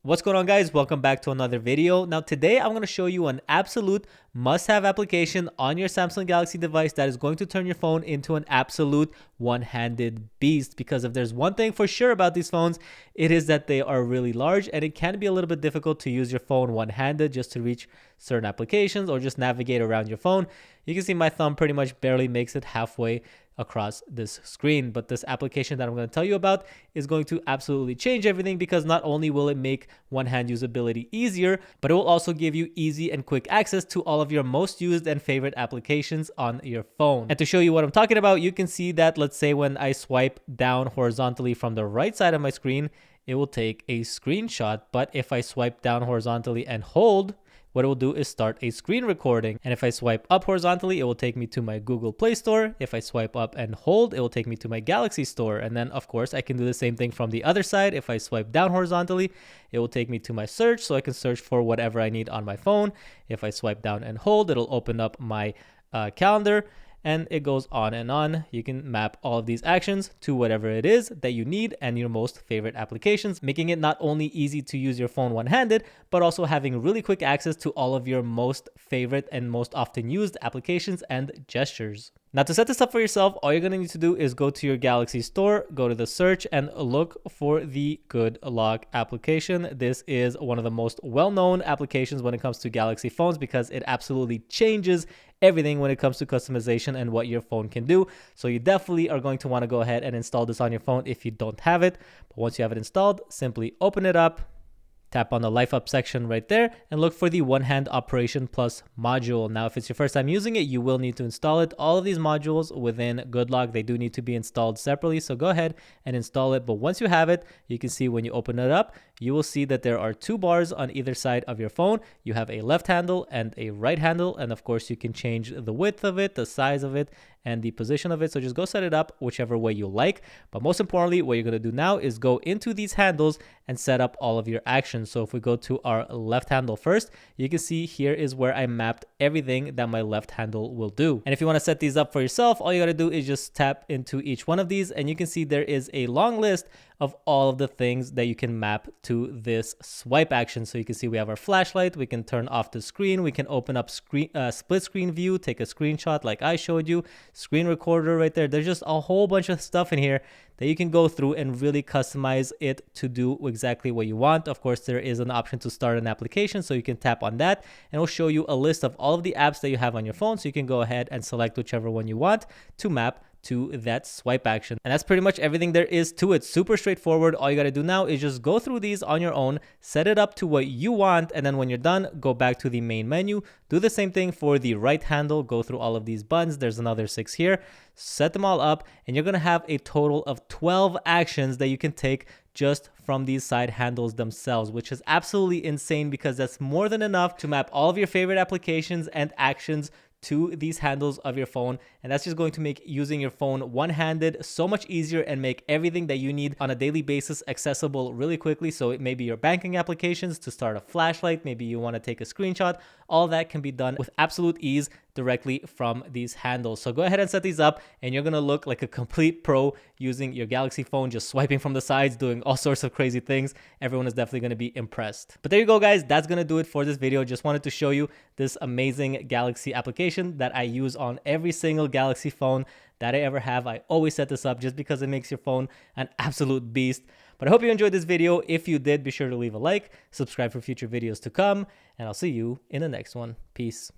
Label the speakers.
Speaker 1: What's going on, guys? Welcome back to another video. Now today I'm going to show you an absolute must-have application on your Samsung Galaxy device that is going to turn your phone into an absolute one-handed beast. Because if there's one thing for sure about these phones, it is that they are really large and it can be a little bit difficult to use your phone one-handed just to reach certain applications or just navigate around your phone. You can see my thumb pretty much barely makes it halfway across this screen, but this application that I'm going to tell you about is going to absolutely change everything, because not only will it make one-hand usability easier, but it will also give you easy and quick access to all of your most used and favorite applications on your phone. And to show you what I'm talking about, you can see that, let's say when I swipe down horizontally from the right side of my screen, it will take a screenshot. But if I swipe down horizontally and hold, what it will do is start a screen recording. And if I swipe up horizontally, it will take me to my Google Play Store. If I swipe up and hold, it will take me to my Galaxy Store. And then of course I can do the same thing from the other side. If I swipe down horizontally, it will take me to my search, so I can search for whatever I need on my phone. If I swipe down and hold, it'll open up my calendar. And it goes on and on. You can map all of these actions to whatever it is that you need and your most favorite applications, making it not only easy to use your phone one-handed, but also having really quick access to all of your most favorite and most often used applications and gestures. Now, to set this up for yourself, all you're going to need to do is go to your Galaxy Store, go to the search, and look for the Good Lock application. This is one of the most well-known applications when it comes to Galaxy phones, because it absolutely changes everything when it comes to customization and what your phone can do. So you definitely are going to want to go ahead and install this on your phone if you don't have it. But once you have it installed, simply open it up. Tap on the Life Up section right there and look for the One Hand Operation Plus module. Now, if it's your first time using it, you will need to install it. All of these modules within GoodLock, they do need to be installed separately. So go ahead and install it. But once you have it, you can see when you open it up, you will see that there are two bars on either side of your phone. You have a left handle and a right handle. And of course, you can change the width of it, the size of it, and the position of it. So just go set it up whichever way you like. But most importantly, what you're going to do now is go into these handles and set up all of your actions. So if we go to our left handle first, you can see here is where I mapped everything that my left handle will do. And if you want to set these up for yourself, all you got to do is just tap into each one of these, and you can see there is a long list of all of the things that you can map to this swipe action. So you can see we have our flashlight, we can turn off the screen, we can open up split screen view, take a screenshot like I showed you, screen recorder right there. There's just a whole bunch of stuff in here that you can go through and really customize it to do exactly what you want. Of course, there is an option to start an application, so you can tap on that and it'll show you a list of all of the apps that you have on your phone. So you can go ahead and select whichever one you want to map to that swipe action. And that's pretty much everything there is to it. Super straightforward. All you got to do now is just go through these on your own, set it up to what you want, and then when you're done, go back to the main menu. Do the same thing for the right handle. Go through all of these buttons. There's another 6 here. Set them all up, and you're going to have a total of 12 actions that you can take just from these side handles themselves, which is absolutely insane, because that's more than enough to map all of your favorite applications and actions to these handles of your phone. And that's just going to make using your phone one-handed so much easier and make everything that you need on a daily basis accessible really quickly. So it may be your banking applications, to start a flashlight, maybe you want to take a screenshot. All that can be done with absolute ease directly from these handles. So go ahead and set these up, and you're going to look like a complete pro using your Galaxy phone, just swiping from the sides, doing all sorts of crazy things. Everyone is definitely going to be impressed. But there you go, guys. That's going to do it for this video. Just wanted to show you this amazing Galaxy application that I use on every single Galaxy phone that I ever have. I always set this up just because it makes your phone an absolute beast. But I hope you enjoyed this video. If you did, be sure to leave a like, subscribe for future videos to come, and I'll see you in the next one. Peace.